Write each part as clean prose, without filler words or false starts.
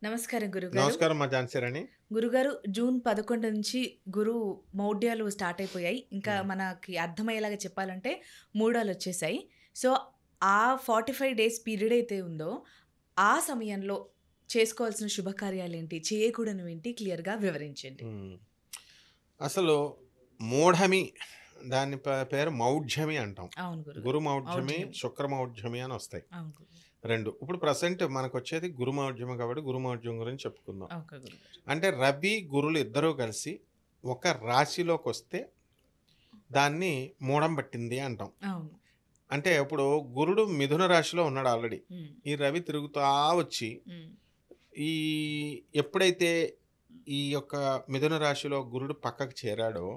నమస్కారం గురుగారు. నమస్కారం మా ఝాన్సీ రాణి. గురుగారు జూన్ 11 నుంచి గురు మౌఢ్యాలు స్టార్ట్ అయిపోయాయి. ఇంకా హ్మ్. మనకి అర్థమయ్యేలాగా చెప్పాలంటే మూడాలొచ్చేసాయి. సో, ఆ 45 డేస్ పీరియడ్ అయితే ఉందో, ఆ సమయంలో చేసుకోవాల్సిన శుభకార్యాలేంటి? చేయకూడనివేంటి? క్లియర్‌గా వివరించండి. హ్మ్. అసలు మూఢమి దాని పేరు మౌఢ్యమి అంటాం. అవును గురుగారు. గురు మౌఢ్యమి, ఔఢ్యమి. శుక్ర మౌఢ్యమి అని వస్తాయి. అవును గురుగారు. 2. ఇప్పుడు ప్రెజెంట్ మనకొచ్చేది గురు మౌఢ్యమి కాబట్టి గురు మౌఢ్యం గురించి చెప్పుకుందాం. ఓకే గురుగారు. అంటే రవి, గురులు ఇద్దరూ కలిసి ఒక రాశిలోకొస్తే దాన్ని మూఢం పట్టింది అంటాం. అవును. అంటే ఇప్పుడు గురుడు మిథున రాశిలో ఉన్నాడు ఆల్రెడీ. హ్మ్. ఈ రవి తిరుగుతా వచ్చి హ్మ్. ఈ ఎప్పుడైతే ఈ యొక్క మిథున రాశిలో గురుడు పక్కకు చేరాడో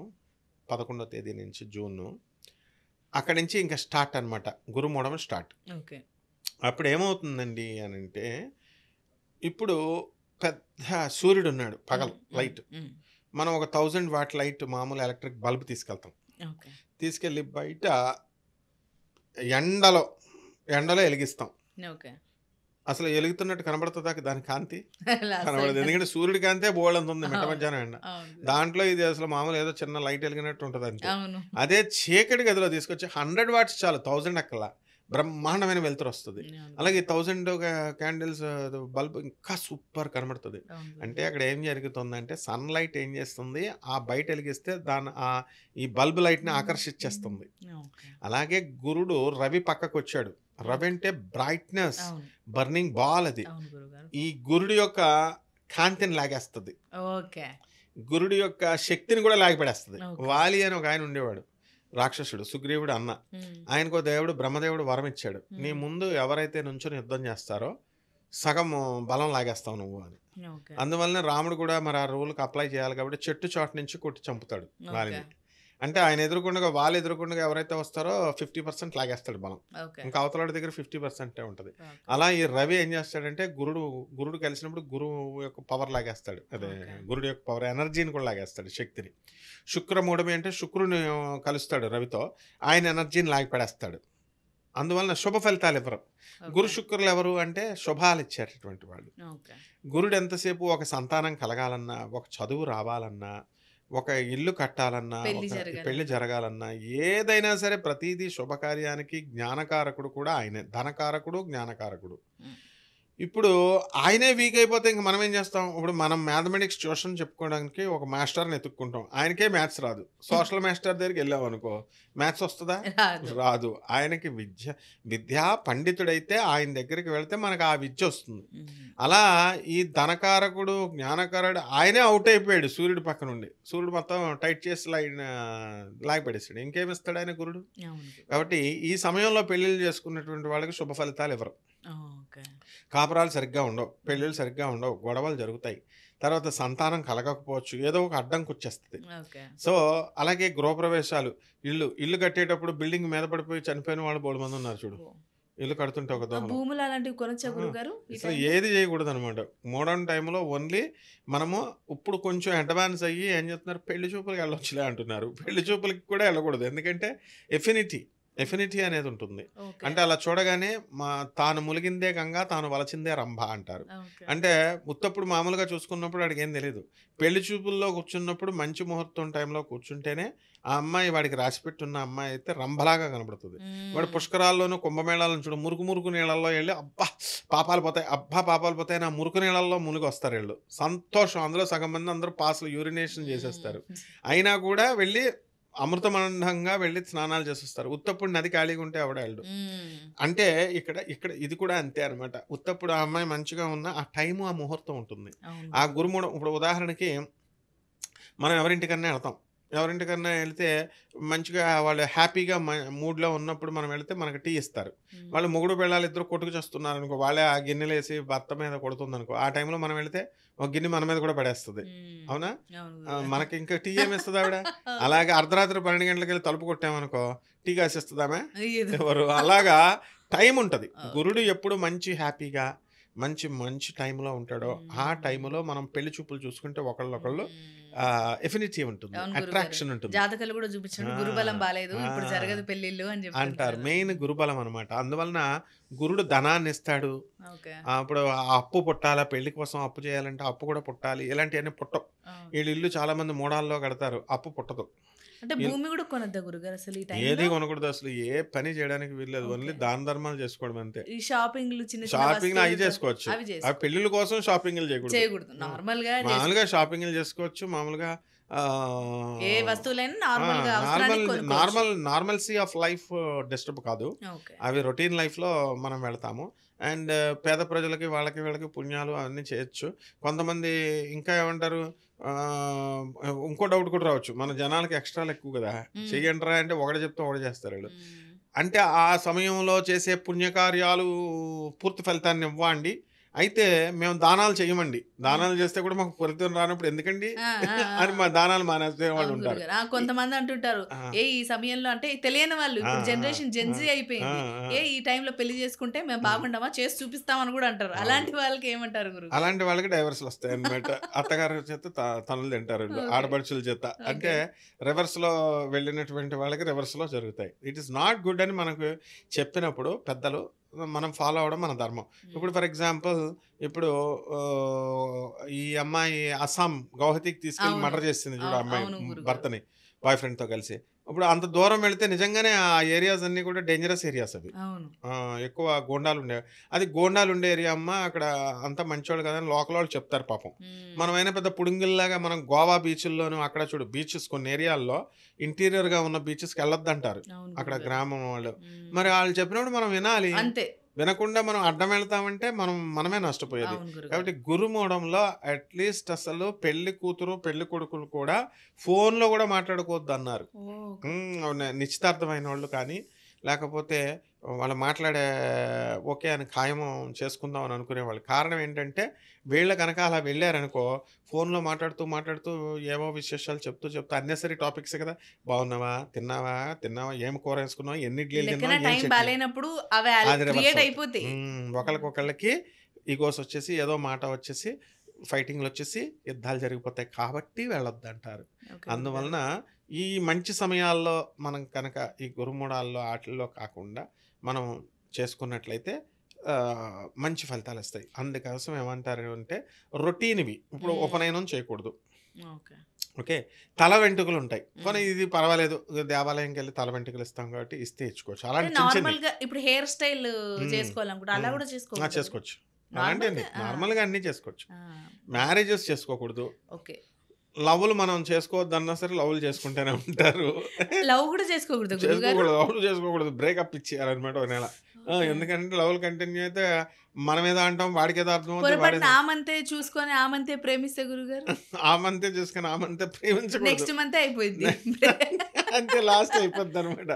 11వ తేదీ నుంచి జూను, అక్కడి నుంచి ఇంకా స్టార్ట్ అనమాట. గురుమూఢం స్టార్ట్. ఓకే. అప్పుడు ఏమవుతుందండి అనంటే, ఇప్పుడు పెద్ద సూర్యుడున్నాడు పగలు హ్మ్. హ్మ్. లైట్. హ్మ్. మనం ఒక 1000 వాట్ లైట్ మామూలు ఎలక్ట్రిక్ బల్బ్ తీసుకెళ్తాం. ఓకే. తీసుకెళ్ళి బయట ఎండలో, ఎండలో ఎలిగిస్తాం. ఓకే. అసలు ఎలుగుతున్నట్టు కనబడుతదా దాని కాంతి? కనబడదు. అసలు ఎందుకంటే సూర్యుడి కాంతే బోలెడంత ఉంది మిట్ట అవును. మధ్యాహ్నం ఎండ. అవును. దాంట్లో ఇది అసలు మామూలు ఏదో చిన్న లైట్ ఎలిగినట్టు ఉంటది అంతే. అవును. అదే చీకటి గదిలో తీసుకొచ్చి 100 వాట్స్ చాలు 1000 అక్కల బ్రహ్మాండమైన వెలుతురొస్తది. అవును అలాగే గురుగారు. 1000 క్యాండిల్స్ బల్బ్ ఇంకా సూపర్ కనబడుతది. అవును అంటే గురుగారు. అక్కడ ఏం జరుగుతుందంటే సన్‌లైట్ ఏం చేస్తుంది, ఆ బయట ఎలిగిస్తే ఈ బల్బ్ లైట్‌ని ఆకర్షించేస్తుంది. ఓకే. అలాగే గురుడు రవి పక్కకొచ్చాడు. రవి ఓకే. అంటే బ్రైట్‌నెస్, అవును. బర్నింగ్ బాల్ అది. అవును గురుగారు. ఈ గురుడు యొక్క కాంతిని లాగేస్తది. ఓకే. గురుడు యొక్క శక్తిని కూడా లాగిపడేస్తది. ఓకే. వాలి అని ఒక ఆయన ఉండేవాడు. రాక్షసుడు. సుగ్రీవుడు అన్న. హ్మ్. ఆయనకో దేవుడు బ్రహ్మదేవుడు వరం ఇచ్చాడు. నీ హ్మ్. ముందు ఎవరైతే నుంచొని యుద్ధం చేస్తారో సగం బలం లాగేస్తావు నువ్వు అని. ఓకే. అందువల్లనే రాముడు కూడా మరి ఆ రూల్‌కి అప్లై చేయాలి కాబట్టి చెట్టు చాటు నుంచి కొట్టి చంపుతాడు ఓకే. వాలిని. అంటే ఆయన ఎదురుగుండగా వాళ్ళు ఎదురుగుండగా ఎవరైతే వస్తారో 50% లాగేస్తాడు బలం. ఓకే. ఇంకా అవతలోడి దగ్గర 50% ఉంటది. ఓకే. అలా ఈ రవి ఏం చేస్తాడంటే గురుడు కలిసినప్పుడు గురువు యొక్క పవర్ లాగేస్తాడు. అదే ఓకే. గురుడు యొక్క పవర్ ఎనర్జీని కూడా లాగేస్తాడు శక్తిని. శుక్రమూఢమి అంటే శుక్రుని కలుస్తాడు రవితో. ఆయన ఎనర్జీని లాగిపడేస్తాడు. అందువలన శుభ ఫలితాలు ఇవ్వరు. గురు ఓకే. శుక్రులు ఎవరు అంటే శుభాలు ఇచ్చేటటువంటి వాళ్ళు. ఓకే. గురుడు ఎంతసేపు ఒక సంతానం కలగాలన్నా, ఒక చదువు రావాలన్నా, ఒక ఇల్లు కట్టాలన్నా, పెళ్లి ఒక పెళ్లి జరగాలన్నా. జరగాలన్నా, ఏదైనా సరే ప్రతీదీ శుభకార్యానికి జ్ఞానకారకుడు కూడా ఆయనే. ధనకారకుడు, జ్ఞానకారకుడు. హ్మ్. ఇప్పుడు ఆయనే వీక్ అయిపోతే ఇంక మనం ఏం చేస్తాం? ఇప్పుడు మనం మ్యాథమెటిక్స్ ట్యూషన్ చెప్పుకోవడానికి ఒక మాస్టర్‌ని ఎతుక్కుంటాం. ఆయనకే మ్యాథ్స్ రాదు. సోషల్ మాస్టర్ దగ్గరికెళ్ళామనుకో, మ్యాథ్స్ వస్తదా? రాదు. రాదు. ఆయనకి విద్యా పండితుడైతే ఆయన దగ్గరికి వెళ్తే మనకు ఆ విద్య వస్తుంది. హ్మ్. అలా ఈ ధనకారకుడు, జ్ఞానకారుడు ఆయనే ఔట్ అయిపోయాడు సూర్యుడి పక్క నుండి. సూర్యుడు మొత్తం టైట్ చేసి లాగిపడేసాడు. ఇంకేమిస్తాడు ఆయన గురుడు? అవును గురు. కాబట్టి ఈ సమయంలో పెళ్ళిళ్ళు చేసుకున్నటువంటి వాళ్ళకి శుభ ఫలితాలు ఇవ్వరు. ఓకే. కాపురాలు సరిగ్గా ఉండవు. పెళ్ళిళ్ళు హ్మ్. సరిగ్గా ఉండవు. గొడవలు జరుగుతాయి. తర్వాత సంతానం కలగకపోవచ్చు. ఏదో ఒక అడ్డంకొచ్చేస్తది. ఓకే. సో, అలాగే గృహప్రవేశాలు, ఇల్లు కట్టేటప్పుడు బిల్డింగ్ మీద పడిపోయి చనిపోయిన వాళ్ళు బోలెడుమందున్నారు చూడు. ఓహ్! ఇల్లు కడుతుంటే ఒక ఆ దోహలో. భూములు అలాంటివి కొనొచ్చా ఆ! గురుగారు ఈ అసలు టైంలో? ఏది చేయకూడదనమాట. మోడర్న్ టైమ్‌లో ఓన్లీ మనము ఇప్పుడు కొంచెం అడ్వాన్స్ అయ్యి ఏం చేస్తున్నారు, పెళ్లి చూపులకి వెళ్ళొచ్చులే అంటున్నారు. పెళ్లి చూపులకి కూడా వెళ్ళకూడదు. ఎందుకంటే ఎఫినిటీ అనేది ఉంటుంది. ఓకే. అంటే అలా చూడగానే తాను ములిగిందే గంగ, తాను వలచిందే రంభ అంటారు. ఓకే. అంటే ఉత్తప్పుడు మామూలుగా చూసుకున్నప్పుడు వాడికేం తెలీదు. పెళ్లి చూపుల్లో కూర్చున్నప్పుడు మంచి ముహూర్తం టైంలో కూర్చుంటేనే ఆ అమ్మాయి వాడికి రాసిపెట్టున్న అమ్మాయి అయితే రంభలాగా కనబడుతది. వాడు హ్మ్. పుష్కరాల్లోనూ, కుంభమేళాలను చూడు మురుకు మురుకు నీళ్ళల్లో ఎళ్లి పాపాలు పోతాయి అని ఆ మురుకు నీళ్ళల్లో మునిగొస్తారీళ్ళు. సంతోషం. అందులో సగం మంది అందరూ పాస్‌లు యూరినేషన్ హ్మ్. చేసేస్తారు. అయినా కూడా వెళ్ళి అమృతమండంగా వెళ్ళి స్నానాలు చేసొస్తారు. ఉత్తప్పుడు నది ఖాళీగా ఉంటే ఎవడు ఎళ్ళడు. హ్మ్. అంటే ఇక్కడ ఇక్కడ ఇది కూడా అంతే అనమాట. ఉత్తప్పుడు ఆ అమ్మాయి మంచిగా ఉన్నా ఆ టైము, ఆ ముహూర్తం ఉంటుంది. అవును ఆ గురుగారు. గురుమూఢం ఇప్పుడు ఉదాహరణకి మనం ఎవరింటికన్నా ఎళ్తాం. ఎవరింటికన్నా ఎళ్తే మంచిగా వాళ్ళు హ్యాపీగా మూడ్‌లో ఉన్నప్పుడు మనం వెళ్తే మనకు టీ ఇస్తారు. హ్మ్. వాళ్ళు మొగుడు, పెళ్ళాలిద్దరూ కొట్టుకు చస్తున్నారనుకో, వాళ్ళే ఆ గిన్నెలేసి భర్త మీద కొడుతుందనుకో, ఆ టైంలో మనం వెళ్తే ఒక గిన్నె మన మీద కూడా పడేస్తది. హ్మ్. అవునా? అవును గురుగారు. మనకింక టీ ఏమిస్తదావిడ? అవును. అలాగే అర్ధరాత్రి 12 గంటలకెళ్ళి తలుపు కొట్టామనుకో, టీ కాసిస్తదామె? ఇది ఎవరు? అలాగా టైముంటది. గురుడు ఓకే. ఎప్పుడు మంచి హ్యాపీగా, మంచి మంచి టైంలో ఉంటాడో ఆ టైంలో మనం పెళ్లి చూపులు చూసుకుంటే ఒకళ్ళొకళ్ళు ఎఫినిటీ ఉంటుంది, అవును గురుగారు. అట్రాక్షన్ ఉంటుంది. జాతకాలు కూడా చూపించినప్పుడు గురుబలం బాలేదు, ఆ, ఇప్పుడు జరగదు పెళ్ళిళ్ళు అని అంటారు. చెప్తుంటారు. మెయిన్ గురుబలం అనమాట. అందువలన గురుడు ధనాన్ని ఇస్తాడు. ఓకే. అప్పుడు ఆ అప్పు పుట్టాలా, పెళ్లి కోసం అప్పు చేయాలంటే అప్పు కూడా పుట్టాలి, ఇలాంటివన్నీ పుట్టవు. వీళ్ళు ఇల్లు చాలా మంది మూడాల్లో కడతారు, అప్పు పుట్టదు. అంటే భూమి కూడా కొనద్దా గురుగారు అసలు ఈ ఏది టైంలో? కొనకూడదు, అసలు ఏ పని చేయడానికి వీల్లేదు, ఓన్లీ ఓకే. దాన ధర్మాలు చేసుకోవడం అంతే. ఈ షాపింగ్లు చిన్న చిన్న షాపింగ్ అవి వస్తువులు చేసుకోవచ్చు, అవి ఆ చేసుకో పెళ్లిళ్ళ కోసం షాపింగ్లు చేయకూడదు. చేయకూడదు. నార్మల్ గా మామూలుగా షాపింగ్లు చేసుకోవచ్చు. మామూలుగా ఏ వస్తువులైనా నార్మల్ గా అవసరానికి కొనుక్కోవచ్చు. నార్మల్సీ ఆఫ్ లైఫ్ డిస్టర్బ్ కాదు, ఓకే. అవి రొటీన్ లైఫ్లో మనం వెళ్తాము. అండ్ పేద ప్రజలకి వాళ్ళకి వీళ్ళకి పుణ్యాలు అవన్నీ చేయొచ్చు. కొంతమంది ఇంకా ఏమంటారు, ఇంకో డౌట్ కూడా రావచ్చు, మన జనాలకి ఎక్స్ట్రాలు ఎక్కువ కదా, చెయ్యండిరా అంటే ఒకటి చెప్తే ఒకటి చేస్తారు వీళ్ళు. అంటే ఆ సమయంలో చేసే పుణ్యకార్యాలు పూర్తి ఫలితాన్ని ఇవ్వండి, అయితే మేము దానాలు చేయమండి, దానాలు చేస్తే కూడా మాకు ఫలితం రానప్పుడు ఎందుకండి అని మా దానాలు మానేస్తే వాళ్ళు అవును ఉంటారు. గురుగారు. కొంతమంది అంటుంటారు, ఏ ఈ సమయంలో అంటే తెలియని వాళ్ళు, ఇప్పుడు జనరేషన్ జెన్జీ అయిపోయింది, ఏ ఈ టైంలో పెళ్లి చేసుకుంటే మేము బాగుండమా, చేసి చూపిస్తామని కూడా అంటారు. అలాంటి వాళ్ళకి ఏమంటారు గురు? అలాంటి వాళ్ళకి డైవర్స్లు వస్తాయి అన్నమాట. అత్తగారి చేత తనులు తింటారు వీళ్ళు, ఆడపడుచుల చేత. అంటే రివర్స్ లో వెళ్ళినటువంటి వాళ్ళకి రివర్స్ లో జరుగుతాయి. ఇట్ ఈస్ నాట్ గుడ్ అని మనకు చెప్పినప్పుడు పెద్దలు మనం ఫాలో అవడం మన ధర్మం. ఇప్పుడు ఫర్ ఎగ్జాంపుల్, ఇప్పుడు ఈ అమ్మాయి అస్సాం గౌహతికి తీసుకెళ్లి అవును. మర్డర్ చేసింది చూడు, అమ్మాయి అవును గురుగారు. భర్తని బాయ్ ఫ్రెండ్తో కలిసి. ఇప్పుడు అంత దూరం వెళితే నిజంగానే ఆ ఏరియాస్ అన్నీ కూడా డేంజరస్ ఏరియాస్ అవి. అవును. ఎక్కువ గోండాలు ఉండేవి. అది గోండాలు ఉండే ఏరియా అమ్మ, అక్కడ అంతా మంచోళ్ళు కదా అని లోకల్ వాళ్ళు చెప్తారు పాపం. మనమైనా పెద్ద పుడింగిల్లాగా మనం గోవా బీచ్ల్లోనూ అక్కడ చూడు, బీచెస్ కొన్ని ఏరియాల్లో ఇంటీరియర్గా ఉన్న బీచెస్కి వెళ్ళొద్దంటారు అవును అక్కడ గురుగారు. గ్రామం వాళ్ళు. మరి వాళ్ళు చెప్పినప్పుడు మనం వినాలి, అంతే. వినకుండా మనం అడ్డం వెళ్తామంటే మనమే నష్టపోయేది. అవును గురుగారు. కాబట్టి గురుమూఢంలో అట్లీస్ట్ అసలు పెళ్లి కూతురు పెళ్లి కొడుకులు కూడా ఫోన్లో కూడా మాట్లాడుకోవద్దు అన్నారు. ఓకే. నిశ్చితార్థమైన వాళ్ళు కానీ, లేకపోతే వాళ్ళు మాట్లాడే ఓకే అని ఖాయం చేసుకుందాం అని అనుకునేవాళ్ళు. కారణం ఏంటంటే వీళ్ళ కనుక అలా వెళ్ళారనుకో, ఫోన్లో మాట్లాడుతూ మాట్లాడుతూ ఏవో విశేషాలు చెప్తూ అన్నెసరీ టాపిక్స్ కదా, బాగున్నావా, తిన్నావా, ఏం కూర వేసుకున్నావు, ఎన్ని ఇడ్లీలు లెక్కన తిన్నావు, ఏం టైం చట్నీ, బాలేనప్పుడు అవి అది రివర్స్ క్రియేట్ అవుతుంది. అయిపోతాయి. ఒకళ్ళకొకళ్ళకి ఈగోస్ వచ్చేసి ఏదో మాట వచ్చేసి ఫైటింగ్లు వచ్చేసి యుద్ధాలు జరిగిపోతాయి. కాబట్టి వెళ్ళొద్దు అంటారు. ఓకే గురుగారు. అందువలన ఈ మంచి సమయాల్లో మనం కనుక ఈ గురుమూఢాల్లో ఆటల్లో కాకుండా మనం చేసుకున్నట్లయితే మంచి ఫలితాలు వస్తాయి. అందుకోసం ఏమంటారు అంటే రొటీన్వి, ఇప్పుడు ఉపనయనం చేయకూడదు. ఓకే. ఓకే, తల వెంట్రుకలు ఉంటాయి, కానీ ఇది పర్వాలేదు, దేవాలయంకి వెళ్ళి తల వెంట్రుకలు ఇస్తాం కాబట్టి ఇస్తే ఇచ్చుకోవచ్చు. అలాంటి చిన్న నార్మల్ గా ఇప్పుడు హెయిర్ స్టైల్ చేసుకోవాలనుకుంటా, అలా కూడా చేసుకోవచ్చు. చేసుకోవచ్చు. అలాంటి నార్మల్గా అన్నీ చేసుకోవచ్చు. మ్యారేజెస్ చేసుకోకూడదు. ఓకే. లవ్లు మనం చేసుకోవద్దు అన్నా సరే లవ్లు చేసుకుంటూనే ఉంటారు. లవ్ కూడా చేసుకోకూడదు గురుగారు. చేసుకోకూడదు, లవ్లు చేసుకోకూడదు, బ్రేకప్ ఇచ్చేయాలన్నమాట ఒక నెల. ఎందుకంటే లవ్లు కంటిన్యూ అయితే మనం ఏదో అంటాం, వాడికి ఏదో అర్థం అవుతుంది, పొరపాటున ఆమంతే చూసుకొని ఆమంతే ప్రేమిస్తే గురుగారు, ఆమంతే చూసుకొని ఆమంతే ప్రేమించకూడదు, నెక్స్ట్ మంత్ అయిపోయింది. అంతే లాస్ట్ అయిపోద్ది అనమాట.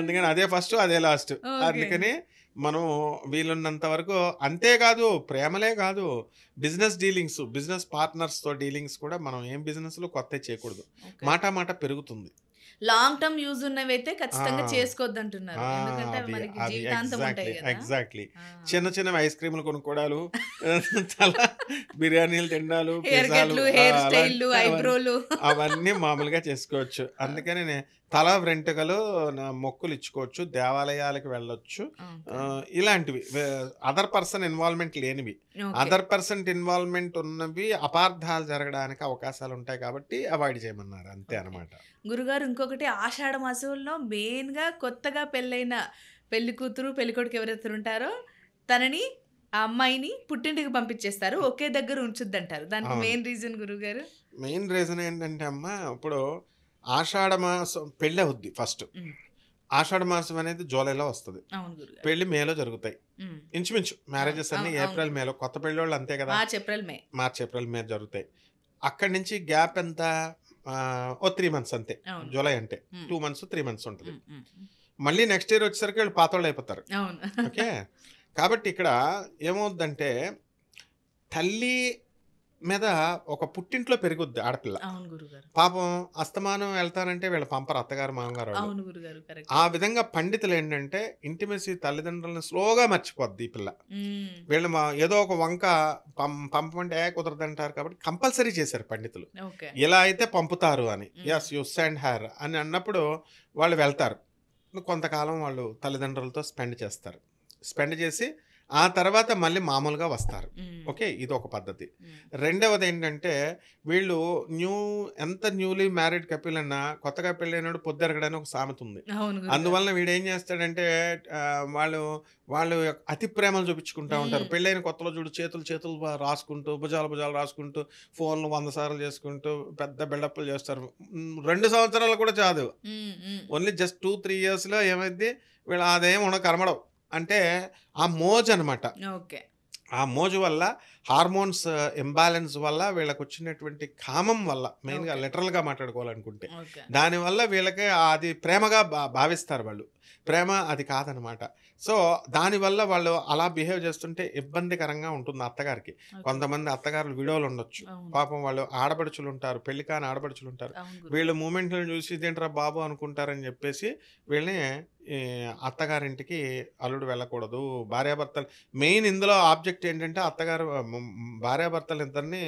అందుకని అదే ఫస్ట్ అదే లాస్ట్. అందుకని మనం వీలున్నంత వరకు, అంతేకాదు ప్రేమలే కాదు, బిజినెస్ డీలింగ్స్, బిజినెస్ పార్ట్నర్స్తో డీలింగ్స్ కూడా మనం ఏం బిజినెస్లో కొత్త చేయకూడదు. మాట పెరుగుతుంది. లాంగ్ టర్మ్ యూజ్ ఉన్నవి అయితే ఖచ్చితంగా చేసుకోవద్దు అంటున్నారు. ఎందుకంటే అవి మనకి జీవితాంతం ఉంటాయి కదా. ఎగ్జాక్ట్లీ. చిన్న ఐస్ క్రీములు కొనుక్కోవడాలు, చాలా బిర్యానీలు తినడాలు, పిజ్జాలు, హెయిర్ స్టైల్, ఐబ్రోలు అవన్నీ మామూలుగా చేసుకోవచ్చు. అందుకని తల వెంట్రుకలు మొక్కులు ఇచ్చుకోవచ్చు, దేవాలయాలకు వెళ్ళొచ్చు. ఇలాంటివి అదర్ పర్సన్ ఇన్వాల్వ్మెంట్ లేనివి, అదర్ పర్సన్ ఇన్వాల్వ్మెంట్ ఉన్నవి అపార్థాలు జరగడానికి అవకాశాలు ఉంటాయి కాబట్టి అవాయిడ్ చేయమన్నారు, అంతే అనమాట. గురుగారు, ఇంకొకటి ఆషాఢ మాసంలో మెయిన్ గా కొత్తగా పెళ్ళైన పెళ్లి కూతురు పెళ్లి కొడుకు ఎవరైతే ఉంటారో తనని, ఆ అమ్మాయిని పుట్టింటికి పంపించేస్తారు, ఒకే దగ్గర ఉంచుద్దంటారు. దానికి మెయిన్ రీజన్ గురుగారు? మెయిన్ రీజన్ ఏంటంటే అమ్మ, ఇప్పుడు ఆషాఢ మాసం పెళ్ళి అవుద్ది ఫస్ట్. ఆషాఢ మాసం అనేది జూలైలో వస్తుంది, పెళ్లి మేలో జరుగుతాయి ఇంచుమించు. మ్యారేజెస్ అన్ని ఏప్రిల్ మేలో, కొత్త పెళ్లి వాళ్ళు అంతే కదా, మార్చ్ ఏప్రిల్ మే జరుగుతాయి. అక్కడి నుంచి గ్యాప్ ఎంత, 3 months అంతే. జూలై అంటే 2 months 3 months ఉంటుంది. మళ్ళీ నెక్స్ట్ ఇయర్ వచ్చేసరికి వాళ్ళు పాతోళ్ళు అయిపోతారు. ఓకే, కాబట్టి ఇక్కడ ఏమవుద్దంటే తల్లి మీద ఒక పుట్టింట్లో పెరుగుద్ది ఆడపిల్ల. అవును గురుగారు. పాపం అస్తమానం వెళ్తానంటే వీళ్ళ పంపరు అత్తగారు, మామగారు వాళ్ళు. అవును గురుగారు. కరెక్ట్. ఆ విధంగా పండితులేంటంటే ఇంటిమెసీ తల్లిదండ్రులని స్లోగా మర్చిపోద్ది ఈ పిల్ల. హ్మ్. వీళ్ళు ఏదో ఒక వంక పంపమంటే కుదరదంటారు కాబట్టి కంపల్సరీ చేశారు పండితులు. ఓకే. ఇలా అయితే పంపుతారు అని. హ్మ్. యెస్ యూ సెండ్ హర్ అని అన్నప్పుడు వాళ్ళు వెళ్తారు. కొంతకాలం వాళ్ళు తల్లిదండ్రులతో స్పెండ్ చేస్తారు. స్పెండ్ చేసి ఆ తర్వాత మళ్ళీ మామూలుగా వస్తారు. హ్మ్. ఓకే. ఇదొక పద్ధతి. హ్మ్. రెండవదేంటంటే వీళ్ళు ఎంత న్యూలీ మ్యారీడ్ కపుల్ అన్నా కొత్తగా పెళ్ళైనోడు పొద్దెరగడని ఒక సామెత ఉంది. అవును గురుగారు. అందువలన వీడేం చేస్తాడంటే వాళ్ళు వాళ్ళు అతి ప్రేమను చూపించుకుంటా ఉంటారు. హ్మ్. పెళ్ళైన కొత్తలో చూడు చేతులు రాసుకుంటూ, భుజాలు రాసుకుంటూ, ఫోన్‌లు 100 సార్లు చేసుకుంటూ పెద్ద బిల్డప్‌లు చేస్తారు. 2 సంవత్సరాలు కూడా చాలు. హ్మ్. హ్మ్. ఓన్లీ జస్ట్ 2, 3 ఇయర్స్‌లో ఏమైద్ది వీళ్ళు అదేం కనబడవు. అంటే ఆ మోజనమాట. ఓకే. ఆ మోజు వల్ల హార్మోన్స్ ఇంబాలెన్స్ వల్ల వీళ్ళకొచ్చినటువంటి కామం వల్ల మెయిన్‌గా ఓకే. లిటరల్‌గా మాట్లాడుకోవాలనుకుంటే. ఓకే. దానివల్ల వీళ్ళకి అది ప్రేమగా భావిస్తారు వాళ్ళు. ప్రేమ అది కాదనమాట. సో, దానివల్ల వాళ్ళు అలా బిహేవ్ చేస్తుంటే ఇబ్బందికరంగా ఉంటుంది అత్తగారికి. ఓకే. కొంతమంది అత్తగారులు విడోలుండొచ్చు. అవును. పాపం వాళ్ళు ఆడపడుచులుంటారు. పెళ్లి కాని ఆడపడుచులుంటారు. అవును వీళ్ళ గురుగారు. మూమెంట్‌లను చూసి ఇదేంట్రా బాబు అనుకుంటారని చెప్పేసి వీళ్ళని ఈ అత్తగారింటికి అల్లుడు వెళ్ళకూడదు. భార్యాభర్తలు మెయిన్ ఇందులో ఆబ్జెక్ట్ ఏంటంటే అత్తగారు భార్యాభర్తలిద్దరిని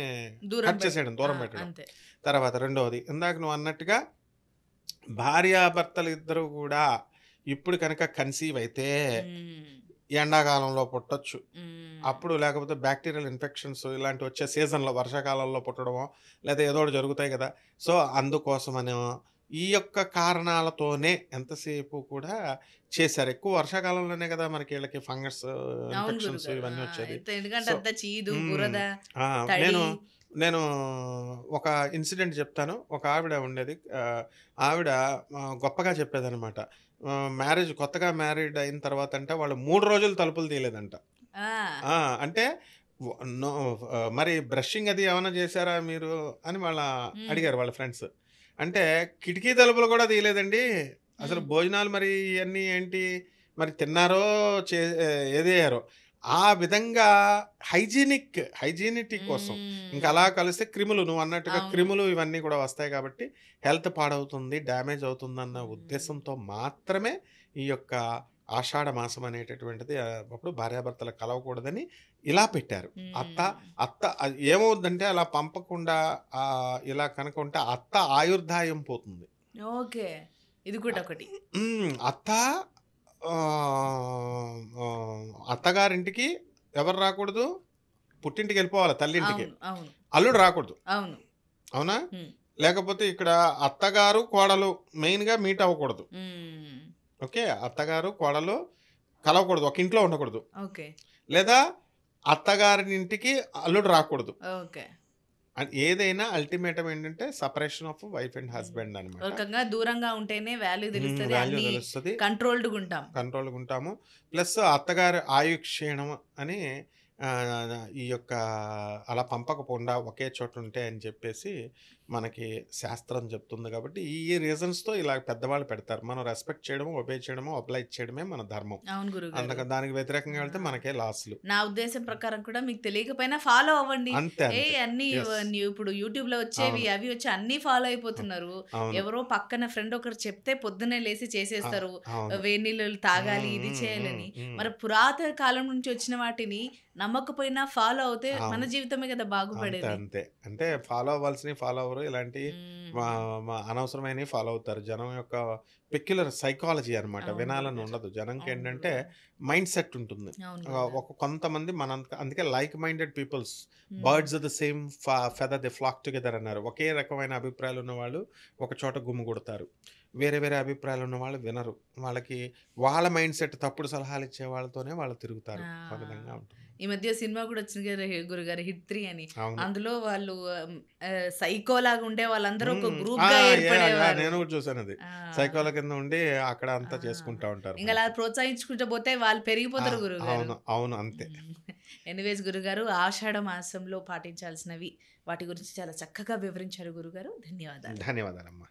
దూరం కట్ చేసేయడం, దూరం పెట్టడం. అంతే. తర్వాత రెండోది ఇందాక నువ్వు అన్నట్టుగా భార్యాభర్తలిద్దరూ కూడా ఇప్పుడు కనుక కన్సీవ్ అయితే హ్మ్. ఎండాకాలంలో పుట్టొచ్చు. హ్మ్. అప్పుడు లేకపోతే బ్యాక్టీరియల్ ఇన్ఫెక్షన్స్ ఇలాంటివి వచ్చే సీజన్‌లో వర్షాకాలంలో పుట్టడమో లేదా ఏదో ఒకటి జరుగుతాయి కదా! సో, అందుకోసమనో ఈ యొక్క కారణాలతోనే ఎంతసేపు కూడా చేశారు. ఎక్కువ వర్షాకాలంలోనే కదా మనకి ఈళ్ళకి ఫంగస్ అవును ఇన్ఫెక్షన్స్ గురుగారు. ఇవన్నీ వచ్చేది. ఎందుకంటే సో అంతా చీదు, హ్మ్. బురద, ఆ! తడి. నేను నేను ఒక ఇన్సిడెంట్ చెప్తాను. ఒక ఆవిడ ఉండేది. ఆవిడ గొప్పగా చెప్పేదనమాట. కొత్తగా మ్యారీడ్ అయిన తర్వాతంట వాళ్ళు 3 రోజులు తలుపులు తీయలేదంట. ఆ! ఆ! అంటే వ నో మరి బ్రషింగ్ అది ఏమన్నా చేశారా మీరు అని హ్మ్. అడిగారు వాళ్ళ ఫ్రెండ్స్. అంటే కిటికీ తలుపులు కూడా తీయలేదండి. అసలు హ్మ్. భోజనాలు మరి ఇయన్నీ ఏంటి? మరి తిన్నారో చే ఏదయ్యారో. ఆ విధంగా హైజీనిటీ కోసం. ఇంక అలా హ్మ్. కలిస్తే క్రిములు నువ్వన్నట్టుగా అవును. క్రిములు ఇవన్నీ కూడా వస్తాయి కాబట్టి హెల్త్ పాడవుతుంది, డ్యామేజ్ అవుతుందన్న హ్మ్. ఉద్దేశంతో మాత్రమే ఈ యొక్క ఆషాఢ మాసం అనేటటువంటిది అప్పుడు భార్యాభర్తలు కలవకూడదని ఇలా పెట్టారు. అత్త హ్మ్. అత్త అది ఏమవుద్దంటే అలా పంపకుండా ఇలా కనుక ఉంటే అత్త ఆయుర్దాయం పోతుంది. ఓకే. ఇది కూడా ఒకటి. అత్త అత్తగారింటికి ఎవరు రాకూడదు? పుట్టింటికెళ్ళిపోవాలి తల్లింటికి. అవును. అవును. అల్లుడు రాకూడదు. అవును. అవునా? హ్మ్. లేకపోతే ఇక్కడ అత్తగారు, కోడలు మెయిన్‌గా మీట్ అవ్వకూడదు. హ్మ్. ఓకే. అత్తగారు, కోడలు కలవకూడదు. ఒక ఇంట్లో ఉండకూడదు. ఓకే. లేదా అత్తగారింటికి అల్లుడు రాకూడదు. ఓకే. ఏదైనా అల్టిమేటం ఏంటంటే సెపరేషన్ ఆఫ్ వైఫ్ అండ్ హ్మ్. హస్బాండ్ అనమాట. ఒక రకంగా దూరంగా ఉంటేనే వాల్యూ తెలుస్తది. వాల్యూ అన్నీ తెలుస్తది. కంట్రోల్డ్‌గుంటాం. కంట్రోల్‌గా ఉంటాము. ప్లస్ అత్తగారి ఆయుః క్షీణం అని ఈ యొక్క అలా పంపకపోకుండా ఒకే చోట ఉంటే అని చెప్పేసి మనకి శాస్త్రం చెప్తుంది కాబట్టి ఈ రీజన్స్‌తో ఇలా పెద్దవాళ్ళు పెడతారు. మనం రెస్పెక్ట్ చేయడము, ఒబే చేయడము, ఒబ్లైజ్ చేయడమే మన ధర్మం. అవును గురుగారు. దానికి వ్యతిరేకంగా వెళ్తే ఆ! మనకే లాస్‌లు. నా ఉద్దేశం ప్రకారం కూడా మీకు తెలియకపోయినా ఫాలో అవ్వండి. అంతే. అంతే. అన్నీ యెస్. ఇప్పుడు యూట్యూబ్‌లో వచ్చేవి, అవును. అవి వచ్చి అన్నీ ఫాలో అయిపోతున్నారు. అవును. ఎవరో పక్కన ఫ్రెండ్ ఒకరు చెప్తే పొద్దున్నే లేసి ఆ! చేసేస్తారు. అవును. వేడి నీళ్ళు తాగాలి, హ్మ్. ఇది హ్మ్. హ్మ్. చేయాలని. హ్మ్. మరి పురాతన కాలం నుంచి వచ్చిన వాటిని నమ్మకపోయినా ఫాలో అవుతే మన అవును. జీవితమే కదా అంతే. బాగుపడేది. అంతే. అంటే ఫాలో అవ్వాల్సినవి ఫాలో అవ్వరు. ఇలాంటియి మా హ్మ్. మా అనవసరమైనవి ఫాలో అవుతారు. జనం యొక్క పెక్యులర్ సైకాలజీ అనమాట. అవును వినాలని గురుగారు. ఉండదు. అవును జనంకేంటంటే గురుగారు. మైండ్ సెట్ ఉంటుంది. అవును గురుగారు. కొంతమంది అందుకే లైక్ మైండెడ్ పీపుల్స్ హ్మ్. Birds of the same feather they flock together అన్నారు. ఒకే రకమైన అభిప్రాయాలు ఉన్నవాళ్ళు ఒక చోట గుమిగూడతారు. వేరే వేరే అభిప్రాయాలు ఉన్నవాళ్ళు వినరు. వాళ్ళకి వాళ్ళ మైండ్ సెట్ తప్పుడు సలహాలు ఇచ్చే వాళ్ళతోనే వాళ్ళు తిరుగుతారు. ఆ విధంగా ఆ! ఉంటుంది. ఈ మధ్య సినిమా కూడా వచ్చింది కదా! గురుగారు 'హిట్ 3' అని. అవును. అందులో వాళ్ళు సైకోలాగా ఉండే వాళ్ళందరూ ఒక ఆ! గ్రూప్‌గా ఏర్పడేవారు. నేను కూడా చూసానది. ఆ! సైకోల కింద ఉండి అక్కడ ఆ! అంతా చేసుకుంటా ఉంటారు ఇంగ అలా మంచి. ప్రోత్సహించుకుంటూ పోతే వాళ్ళు ఆ! పెరిగిపోతారు గురువుగారు. అవును. అవును. అంతే. ఎనీవేస్ గురుగారు ఆషాఢ మాసంలో పాటించాల్సినవి వాటి గురించి చాలా చక్కగా వివరించారు గురుగారు. ధన్యవాదాలు. ధన్యవాదాలమ్మా.